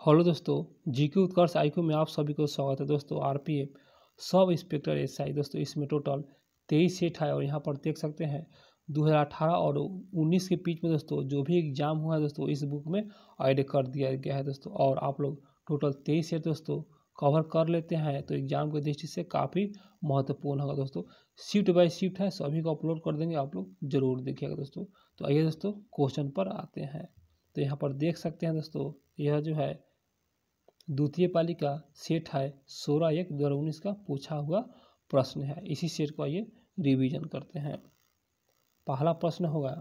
Hello दोस्तों, GK उत्कर्ष IQ में आप सभी को स्वागत है। दोस्तों आरपीएफ सब इंस्पेक्टर एसआई दोस्तों इसमें टोटल 23 सेट है और यहाँ पर देख सकते हैं 2018 और 19 के बीच में दोस्तों जो भी एग्जाम हुआ है दोस्तों इस बुक में ऐड कर दिया गया है दोस्तों। और आप लोग टोटल 23 सेट दोस्तों कवर कर लेते हैं तो एग्जाम की दृष्टि से काफ़ी महत्वपूर्ण होगा दोस्तों। शिफ्ट बाय शिफ्ट है, सभी को अपलोड कर देंगे, आप लोग जरूर देखिएगा दोस्तों। तो आइए दोस्तों क्वेश्चन पर आते हैं। तो यहाँ पर देख सकते हैं दोस्तों यह जो है द्वितीय पाली का सेट है 16/1/2019 का पूछा हुआ प्रश्न है। इसी सेट को आइए रिवीजन करते हैं। पहला प्रश्न होगा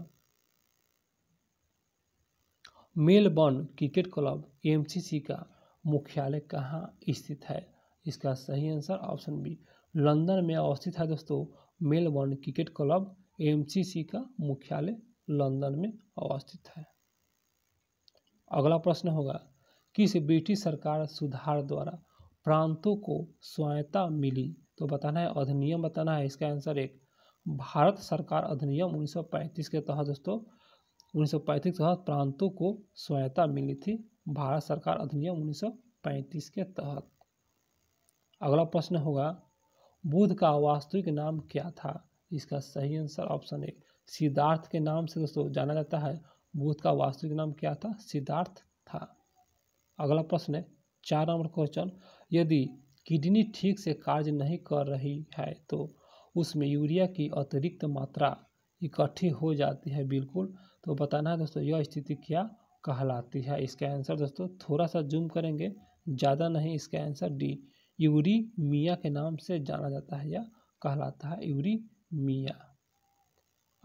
मेलबर्न क्रिकेट क्लब एमसीसी का मुख्यालय कहाँ स्थित है? इसका सही आंसर ऑप्शन बी लंदन में अवस्थित है दोस्तों। मेलबर्न क्रिकेट क्लब एमसीसी का मुख्यालय लंदन में अवस्थित है। अगला प्रश्न होगा किस ब्रिटिश सरकार सुधार द्वारा प्रांतों को स्वायत्तता मिली? तो बताना है, अधिनियम बताना है। इसका आंसर एक भारत सरकार अधिनियम 1935 के तहत दोस्तों 1935 के तहत प्रांतों को स्वायत्तता मिली थी। भारत सरकार अधिनियम 1935 के तहत। अगला प्रश्न होगा बुद्ध का वास्तविक नाम क्या था? इसका सही आंसर ऑप्शन एक सिद्धार्थ के नाम से दोस्तों जाना जाता है। बुद्ध का वास्तविक नाम क्या था? सिद्धार्थ था। अगला प्रश्न है 4 नंबर क्वेश्चन, यदि किडनी ठीक से कार्य नहीं कर रही है तो उसमें यूरिया की अतिरिक्त मात्रा इकट्ठी हो जाती है। बिल्कुल, तो बताना है दोस्तों यह स्थिति क्या कहलाती है? इसका आंसर दोस्तों थोड़ा सा जूम करेंगे, ज़्यादा नहीं। इसका आंसर डी यूरीमिया के नाम से जाना जाता है या कहलाता है यूरीमिया।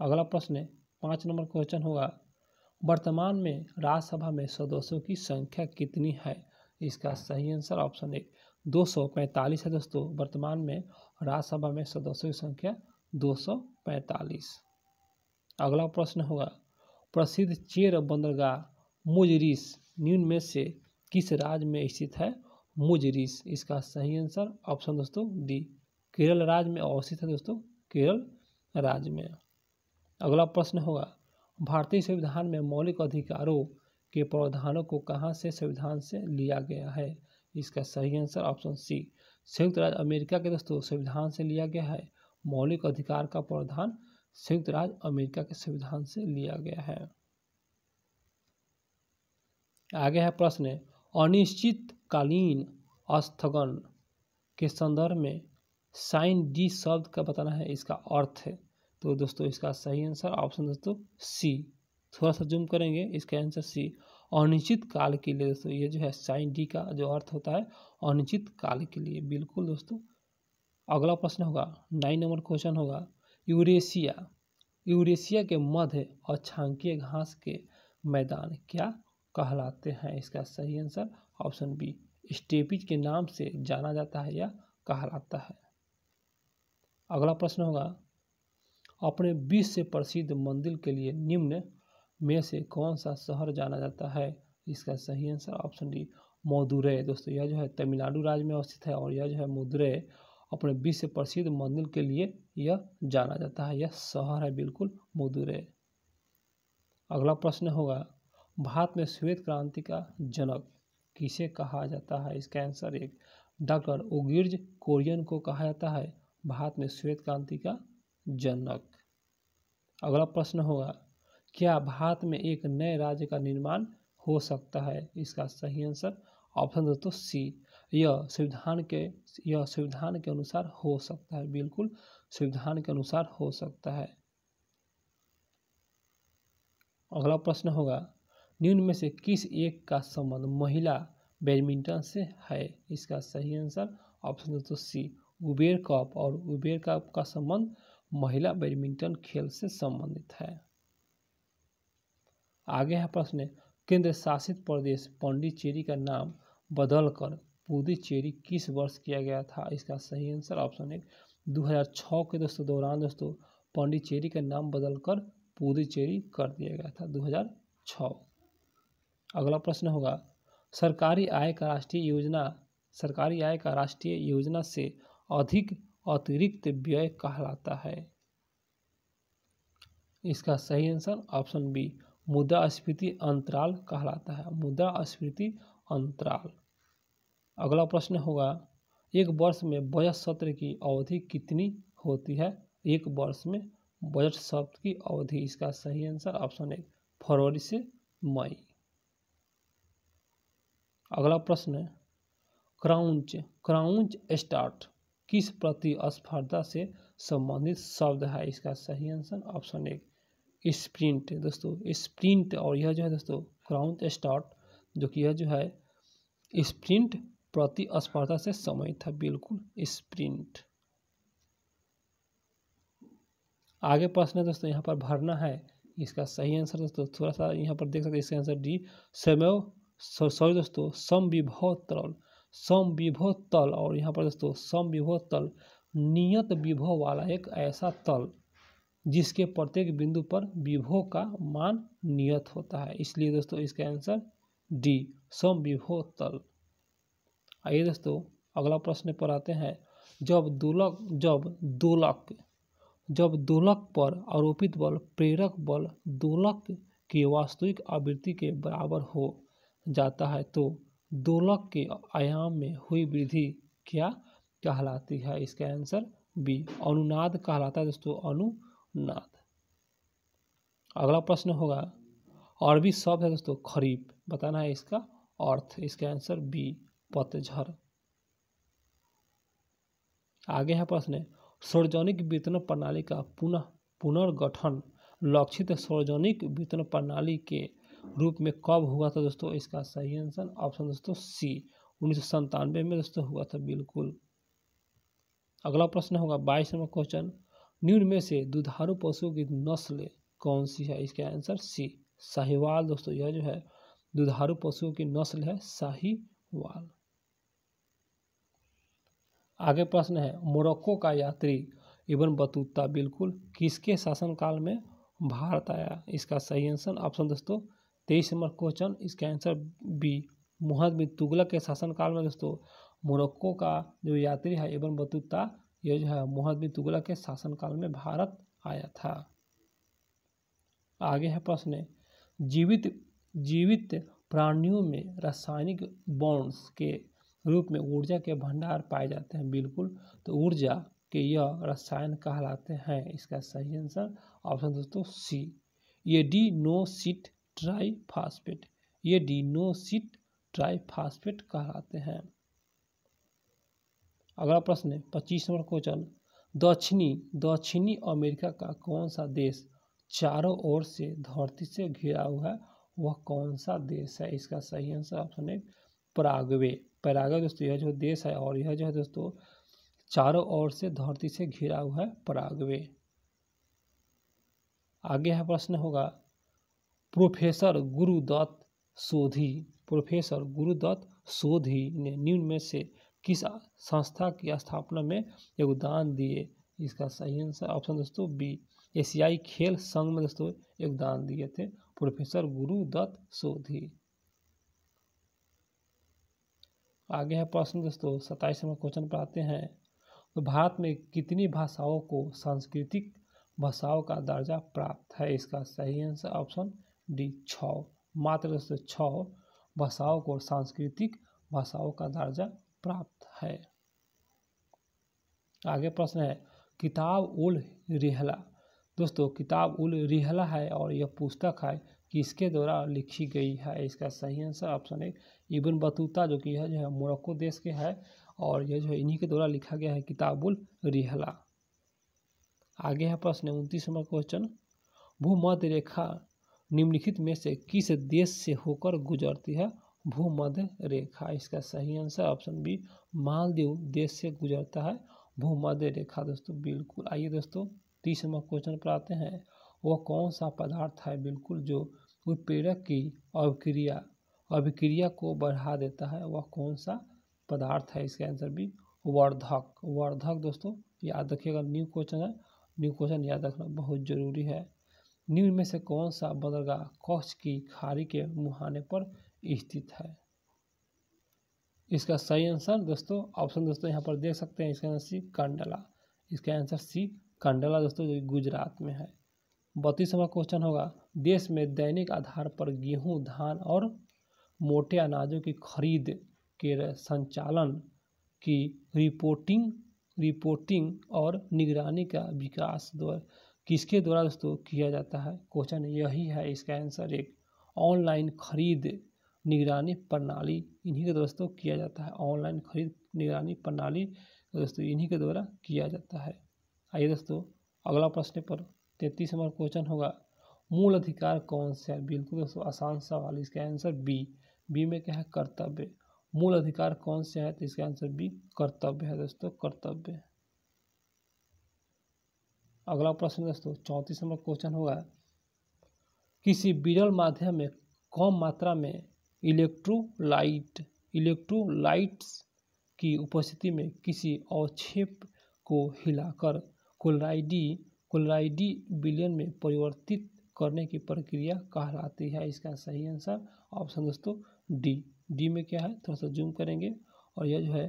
अगला प्रश्न है 5 नंबर क्वेश्चन होगा वर्तमान में राज्यसभा में सदस्यों की संख्या कितनी है? इसका सही आंसर ऑप्शन एक 245 है दोस्तों। वर्तमान में राज्यसभा में सदस्यों की संख्या 245। अगला प्रश्न होगा प्रसिद्ध चेर बंदरगाह मुजरिस निम्न में से किस राज्य में स्थित है? मुजरिस, इसका सही आंसर ऑप्शन दोस्तों डी केरल राज्य में अवस्थित है दोस्तों, केरल राज्य में। अगला प्रश्न होगा भारतीय संविधान में मौलिक अधिकारों के प्रावधानों को कहाँ से संविधान से लिया गया है? इसका सही आंसर ऑप्शन सी संयुक्त राज्य अमेरिका के दोस्तों संविधान से लिया गया है। मौलिक अधिकार का प्रावधान संयुक्त राज्य अमेरिका के संविधान से लिया गया है। आगे है प्रश्न अनिश्चितकालीन स्थगन के संदर्भ में साइन डी शब्द का बताना है, इसका अर्थ है। तो दोस्तों इसका सही आंसर ऑप्शन दोस्तों सी, थोड़ा सा जूम करेंगे, इसका आंसर सी अनिश्चित काल के लिए दोस्तों ये जो है साइन डी का जो अर्थ होता है अनिश्चित काल के लिए। बिल्कुल दोस्तों। अगला प्रश्न होगा 9 नंबर क्वेश्चन होगा यूरेशिया के मध्य अक्षांकीय घास के मैदान क्या कहलाते हैं? इसका सही आंसर ऑप्शन बी स्टेपीज के नाम से जाना जाता है या कहलाता है। अगला प्रश्न होगा अपने विश्व से प्रसिद्ध मंदिर के लिए निम्न में से कौन सा शहर जाना जाता है? इसका सही आंसर ऑप्शन डी मदुरै। दोस्तों यह जो है तमिलनाडु राज्य में अवस्थित है और यह जो है मदुरै अपने विश्व से प्रसिद्ध मंदिर के लिए यह जाना जाता है, यह शहर है बिल्कुल मदुरै। अगला प्रश्न होगा भारत में श्वेत क्रांति का जनक किसे कहा जाता है? इसका आंसर एक डॉक्टर ओगिर्ज कोरियन को कहा जाता है भारत में श्वेत क्रांति का जनक। अगला प्रश्न होगा क्या भारत में एक नए राज्य का निर्माण हो सकता है? इसका सही आंसर ऑप्शन दोस्तों सी यह संविधान के अनुसार हो सकता है। बिल्कुल संविधान के अनुसार हो सकता है। अगला प्रश्न होगा निम्न में से किस एक का संबंध महिला बैडमिंटन से है? इसका सही आंसर ऑप्शन दोस्तों सी उबेर कप, और उबेर कप का संबंध महिला बैडमिंटन खेल से संबंधित है। आगे है प्रश्न केंद्र शासित प्रदेश पांडिचेरी का नाम बदलकर पुदुचेरी किस वर्ष किया गया था? इसका सही आंसर ऑप्शन एक 2006 के दोस्तों दौरान दोस्तों पांडिचेरी का नाम बदलकर पुदुचेरी कर दिया गया था 2006। अगला प्रश्न होगा सरकारी आय का राष्ट्रीय योजना से अधिक अतिरिक्त व्यय कहलाता है? इसका सही आंसर ऑप्शन बी मुद्रास्फीति अंतराल कहलाता है, मुद्रास्फीति अंतराल। अगला प्रश्न होगा, एक वर्ष में बजट सत्र की अवधि कितनी होती है? एक वर्ष में बजट सत्र की अवधि, इसका सही आंसर ऑप्शन 1 फरवरी से मई। अगला प्रश्न, क्राउंच स्टार्ट किस प्रतिस्पर्धा से संबंधित शब्द है? इसका सही आंसर ऑप्शन 1 स्प्रिंट। दोस्तों स्प्रिंट, और यह जो है दोस्तों क्राउंच स्टार्ट जो कि यह जो है स्प्रिंट प्रतिस्पर्धा से संबंधित है, बिल्कुल स्प्रिंट। आगे प्रश्न है दोस्तों यहाँ पर भरना है, इसका सही आंसर दोस्तों थोड़ा सा यहाँ पर देख सकते हैं, इसका आंसर डी सॉरी दोस्तों समविभव तरल, समविभव तल। और यहाँ पर दोस्तों समविभव तल नियत विभव वाला एक ऐसा तल जिसके प्रत्येक बिंदु पर विभव का मान नियत होता है, इसलिए दोस्तों इसका आंसर डी समविभव तल। आइए दोस्तों अगला प्रश्न पर आते हैं, जब दोलक पर आरोपित बल प्रेरक बल दोलक की वास्तविक आवृत्ति के बराबर हो जाता है तो दोलक के आयाम में हुई वृद्धि क्या कहलाती है? इसका आंसर बी अनुनाद कहलाता है दोस्तों, अनुनाद। अगला प्रश्न होगा, अरबी शब्द है दोस्तों खरीफ, बताना है इसका अर्थ, इसका आंसर बी पतझड़। आगे है प्रश्न, सार्वजनिक वितरण प्रणाली का पुनर्गठन लक्षित सार्वजनिक वितरण प्रणाली के रूप में कब हुआ था? दोस्तों इसका सही आंसर ऑप्शन दोस्तों सी 1997 में दोस्तों हुआ था, बिल्कुल। अगला प्रश्न होगा 22 नंबर क्वेश्चन, निम्न में से दुधारू पशुओं की नस्ल कौन सी है? इसका आंसर सी साहिवाल। दोस्तों यह जो है दुधारू पशुओं की नस्ल है साहिवाल। आगे प्रश्न है, मोरक्को का यात्री इब्न बतूता बिल्कुल किसके शासनकाल में भारत आया? इसका सही आंसर ऑप्शन दोस्तों 23 नंबर क्वेश्चन, इसका आंसर बी मुहम्मद बिन तुगलक के शासनकाल में दोस्तों मोरक्को का जो यात्री है इब्न बतूता, यह जो है मुहम्मद बिन तुगलक के शासनकाल में भारत आया था। आगे है प्रश्न, जीवित प्राणियों में रासायनिक बॉन्ड्स के रूप में ऊर्जा के भंडार पाए जाते हैं, बिल्कुल। तो ऊर्जा के यह रसायन कहलाते हैं, इसका सही आंसर ऑप्शन दोस्तों सी एडिनोसिन ट्राइफॉस्फेट, एडिनोसिन ट्राइफॉस्फेट कहलाते हैं। अगला प्रश्न 25 नंबर क्वेश्चन, दक्षिणी अमेरिका का कौन सा देश चारों ओर से धरती से घिरा हुआ है? वह कौन सा देश है? इसका सही आंसर ऑप्शन है पराग्वे। पराग्वे दोस्तों यह जो देश है, और यह जो है दोस्तों चारों ओर से धरती से घिरा हुआ है, पराग्वे। आगे है प्रश्न होगा, प्रोफेसर गुरुदत्त सोधी ने निम्न में से किस संस्था की स्थापना में योगदान दिए? इसका सही आंसर ऑप्शन दोस्तों बी एशियाई खेल संघ में दोस्तों योगदान दिए थे प्रोफेसर गुरुदत्त सोधी। आगे है प्रश्न दोस्तों 27 नंबर क्वेश्चन पर आते हैं, तो भारत में कितनी भाषाओं को सांस्कृतिक भाषाओं का दर्जा प्राप्त है? इसका सही आंसर ऑप्शन डी 6, मात्र दोस्तों 6 भाषाओं को सांस्कृतिक भाषाओं का दर्जा प्राप्त है। आगे प्रश्न है, किताब उल रिहला, दोस्तों किताब उल रिहला है और यह पुस्तक है किसके द्वारा लिखी गई है? इसका सही आंसर ऑप्शन है इब्न बतूता, जो कि यह जो है मोरक्को देश के है, और यह जो है इन्हीं के द्वारा लिखा गया है किताबुल रिहला। आगे है प्रश्न 29 नंबर क्वेश्चन, भूमध्य रेखा निम्नलिखित में से किस देश से होकर गुजरती है? भूमध्य रेखा, इसका सही आंसर ऑप्शन बी मालदीव देश से गुजरता है भूमध्य रेखा दोस्तों, बिल्कुल। आइए दोस्तों 30 नंबर क्वेश्चन पर आते हैं, वह कौन सा पदार्थ है बिल्कुल जो उत्प्रेरक की अभिक्रिया को बढ़ा देता है? वह कौन सा पदार्थ है? इसका आंसर भी वर्धक दोस्तों याद रखिएगा, न्यू क्वेश्चन याद रखना बहुत जरूरी है। निम्न में से कौन सा बंदरगाह कच्छ की खाड़ी के मुहाने पर स्थित है? इसका सही आंसर दोस्तों ऑप्शन दोस्तों यहाँ पर देख सकते हैं, इसका आंसर सी कंडला, इसका आंसर सी कंडला दोस्तों जो गुजरात में है। 32वां क्वेश्चन होगा, देश में दैनिक आधार पर गेहूं, धान और मोटे अनाजों की खरीद के संचालन की रिपोर्टिंग और निगरानी का विकास द्वारा किसके द्वारा दोस्तों किया जाता है? क्वेश्चन यही है इसका आंसर। एक ऑनलाइन खरीद निगरानी प्रणाली इन्हीं के दोस्तों किया जाता है। ऑनलाइन खरीद निगरानी प्रणाली दोस्तों इन्हीं के द्वारा किया जाता है। आइए दोस्तों अगला प्रश्न पर 33 नंबर क्वेश्चन होगा, मूल अधिकार कौन से है? बिल्कुल दोस्तों आसान सवाल, इसका आंसर बी में क्या है? कर्तव्य। मूल अधिकार कौन से है? तो इसका आंसर बी कर्तव्य है दोस्तों, कर्तव्य। अगला प्रश्न दोस्तों 34 नंबर क्वेश्चन होगा, किसी विरल माध्यम में कम मात्रा में इलेक्ट्रोलाइट्स की उपस्थिति में किसी अवक्षेप को हिलाकर क्लोराइडी विलयन में परिवर्तित करने की प्रक्रिया कहलाती है? इसका सही आंसर ऑप्शन दोस्तों डी में क्या है? थोड़ा सा जूम करेंगे और यह जो है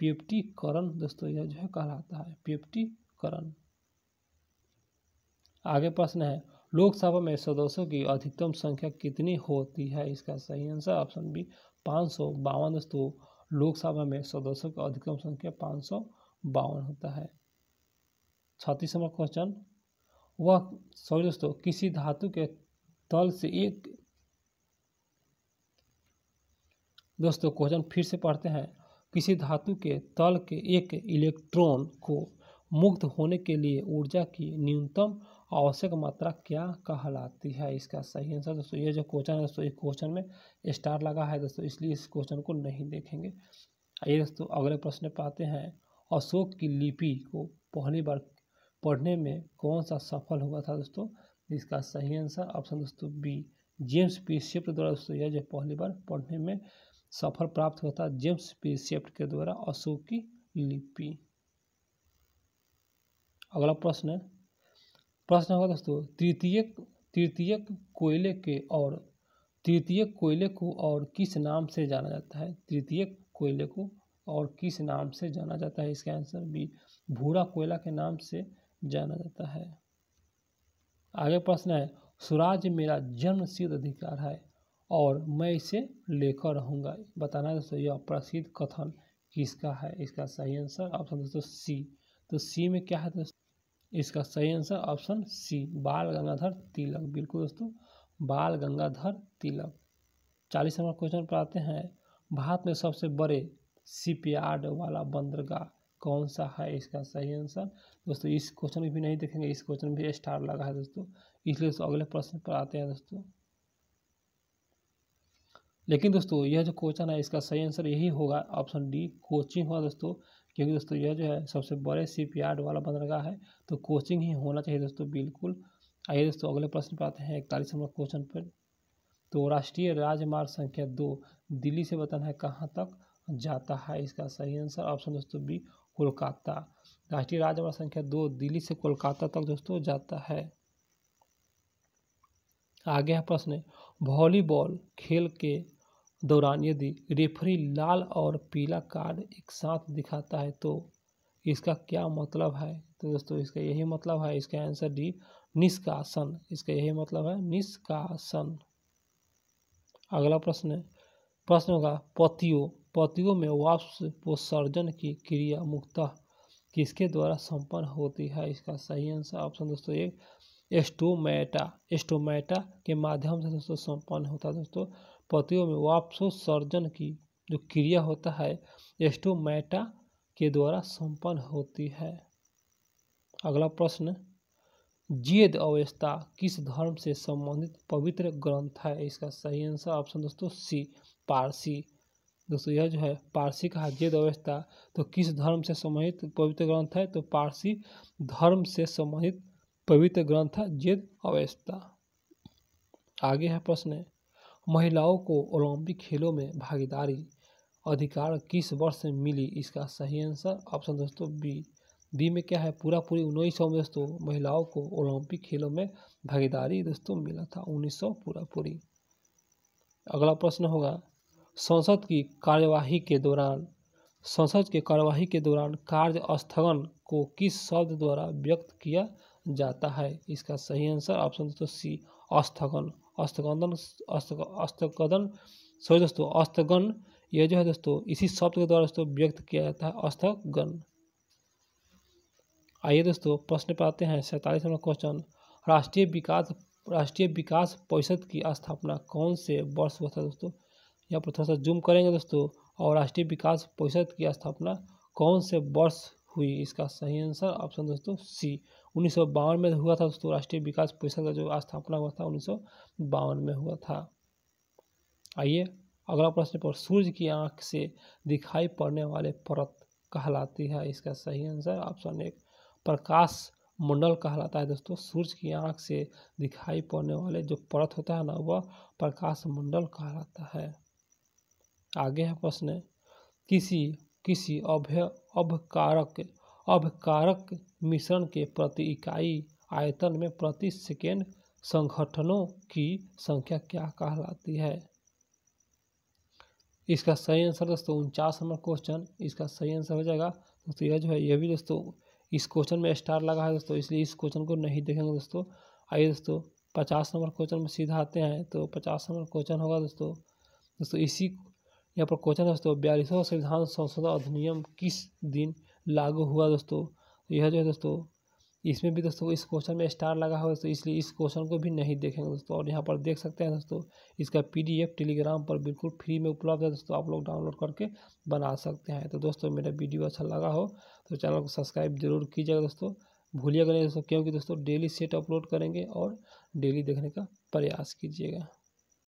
पेप्टिकरण दोस्तों यह जो है कहलाता है, पेप्टिकरण। आगे प्रश्न है, लोकसभा में सदस्यों की अधिकतम संख्या कितनी होती है? इसका सही आंसर ऑप्शन बी 552 दोस्तों। लोकसभा में सदस्यों की अधिकतम संख्या 552 होता है। 36 नंबर क्वेश्चन, दोस्तों किसी धातु के तल से एक दोस्तों क्वेश्चन फिर से पढ़ते हैं, किसी धातु के तल के एक इलेक्ट्रॉन को मुक्त होने के लिए ऊर्जा की न्यूनतम आवश्यक मात्रा क्या कहलाती है? इसका सही आंसर दोस्तों ये जो क्वेश्चन है दोस्तों, एक क्वेश्चन में स्टार लगा है दोस्तों, इसलिए इस क्वेश्चन को नहीं देखेंगे। आइए दोस्तों अगले प्रश्न पर आते हैं, अशोक की लिपि को पहली बार पढ़ने में कौन सा सफल हुआ था दोस्तों? इसका सही आंसर ऑप्शन दोस्तों बी जेम्स प्रीसेप्ट द्वारा दोस्तों यह जो पहली बार पढ़ने में सफल प्राप्त हुआ था, जेम्स प्रीसेप्ट के द्वारा अशोक की लिपि। अगला प्रश्न होगा दोस्तों, तृतीयक कोयले को और किस नाम से जाना जाता है? तृतीयक कोयले को और किस नाम से जाना जाता है? इसका आंसर बी भूरा कोयला के नाम से जाना जाता है। आगे प्रश्न है, स्वराज मेरा जन्म सिद्ध अधिकार है और मैं इसे लेकर रहूँगा। बताना है दोस्तों यह प्रसिद्ध कथन किसका है? इसका सही आंसर ऑप्शन दोस्तों सी। तो सी में क्या है दोस्तों? इसका सही आंसर ऑप्शन सी बाल गंगाधर तिलक। बिल्कुल दोस्तों बाल गंगाधर तिलक। 40 नंबर क्वेश्चन पर आते हैं, भारत में सबसे बड़े शिपयार्ड वाला बंदरगाह कौन सा है? इसका सही आंसर दोस्तों इस क्वेश्चन में भी नहीं देखेंगे, इस क्वेश्चन में भी स्टार लगा है दोस्तों, इसलिए तो अगले प्रश्न पर आते हैं दोस्तों। लेकिन दोस्तों यह जो क्वेश्चन है इसका सही आंसर यही होगा, ऑप्शन डी कोचिंग होगा दोस्तों, क्योंकि दोस्तों यह जो है सबसे बड़े शिपयार्ड वाला बंदरगाह है तो कोचिंग ही होना चाहिए दोस्तों, बिल्कुल। आइए दोस्तों अगले प्रश्न पर आते हैं 41 नंबर क्वेश्चन पर। तो राष्ट्रीय राजमार्ग संख्या 2 दिल्ली से बताना है कहाँ तक जाता है? इसका सही आंसर ऑप्शन दोस्तों बी कोलकाता। राष्ट्रीय राजमार्ग संख्या 2 दिल्ली से कोलकाता तक दोस्तों जाता है। आगे है प्रश्न, वॉलीबॉल खेल के दौरान यदि रेफरी लाल और पीला कार्ड एक साथ दिखाता है तो इसका क्या मतलब है? तो दोस्तों इसका यही मतलब है, इसका आंसर डी निष्कासन। इसका यही मतलब है निष्कासन। अगला प्रश्न होगा, पतियों में वाष्पोत्सर्जन की क्रिया मुख्यतः किसके द्वारा संपन्न होती है? इसका सही आंसर ऑप्शन दोस्तों एक एस्टोमेटा के माध्यम से दोस्तों संपन्न होता है दोस्तों। पतियों में वाष्पोत्सर्जन की जो क्रिया होता है एस्टोमेटा के द्वारा संपन्न होती है। अगला प्रश्न, जेद अवस्था किस धर्म से संबंधित पवित्र ग्रंथ है? इसका सही आंसर ऑप्शन दोस्तों सी पारसी। दोस्तों यह जो है पारसी का जेद अवस्था तो किस धर्म से संबंधित पवित्र ग्रंथ है? तो पारसी धर्म से संबंधित पवित्र ग्रंथ है जेद अवस्था। आगे है प्रश्न, महिलाओं को ओलंपिक खेलों में भागीदारी अधिकार किस वर्ष से मिली? इसका सही आंसर ऑप्शन दोस्तों बी में क्या है? पूरी 1900 में दोस्तों महिलाओं को ओलंपिक खेलों में भागीदारी दोस्तों मिला था, 1900 पूरी। अगला प्रश्न होगा, संसद की कार्यवाही के दौरान कार्य स्थगन को किस शब्द द्वारा व्यक्त किया जाता है। इसका सही आंसर ऑप्शन दोस्तों सी, अस्थगन। अस्थगन सॉरी दोस्तों, अस्थगन यह जो है दोस्तों इसी शब्द के द्वारा दोस्तों व्यक्त किया जाता है, अस्थगन। आइए दोस्तों प्रश्न पर आते हैं। 47 नंबर क्वेश्चन, राष्ट्रीय विकास परिषद की स्थापना कौन से वर्ष हुआ था दोस्तों? यहाँ पर थोड़ा सा जूम करेंगे दोस्तों, और राष्ट्रीय विकास परिषद की स्थापना कौन से वर्ष हुई? इसका सही आंसर ऑप्शन दोस्तों सी, 1952 में हुआ था दोस्तों। राष्ट्रीय विकास परिषद का जो स्थापना हुआ था 1952 में हुआ था। आइए अगला प्रश्न पर, सूर्य की आंख से दिखाई पड़ने वाले परत कहलाती है? इसका सही आंसर ऑप्शन एक, प्रकाश मंडल कहलाता है दोस्तों। सूर्य की आंख से दिखाई पड़ने वाले जो परत होता है ना, वह प्रकाश मंडल कहलाता है। आगे है प्रश्न, किसी अभकारक मिश्रण के प्रति इकाई आयतन में प्रति सेकेंड संघटनों की संख्या क्या कहलाती है? इसका सही आंसर दोस्तों 49 नंबर क्वेश्चन, इसका सही आंसर हो जाएगा दोस्तों। यह जो है यह भी दोस्तों इस क्वेश्चन में स्टार लगा है दोस्तों, इसलिए इस क्वेश्चन को नहीं देखेंगे दोस्तों। आइए दोस्तों 50 नंबर क्वेश्चन में सीधा आते हैं। तो 50 नंबर क्वेश्चन होगा दोस्तों इसी यहाँ पर क्वेश्चन दोस्तों, 42वां संविधान संशोधन अधिनियम किस दिन लागू हुआ दोस्तों? यह जो है दोस्तों इसमें भी दोस्तों इस क्वेश्चन में स्टार लगा हुआ है दोस्तों, इसलिए इस क्वेश्चन को भी नहीं देखेंगे दोस्तों। और यहाँ पर देख सकते हैं दोस्तों, इसका PDF टेलीग्राम पर बिल्कुल फ्री में उपलब्ध है दोस्तों, आप लोग डाउनलोड करके बना सकते हैं। तो दोस्तों मेरा वीडियो अच्छा लगा हो तो चैनल को सब्सक्राइब जरूर कीजिएगा दोस्तों, भूलिएगा नहीं दोस्तों, क्योंकि दोस्तों डेली सेट अपलोड करेंगे और डेली देखने का प्रयास कीजिएगा।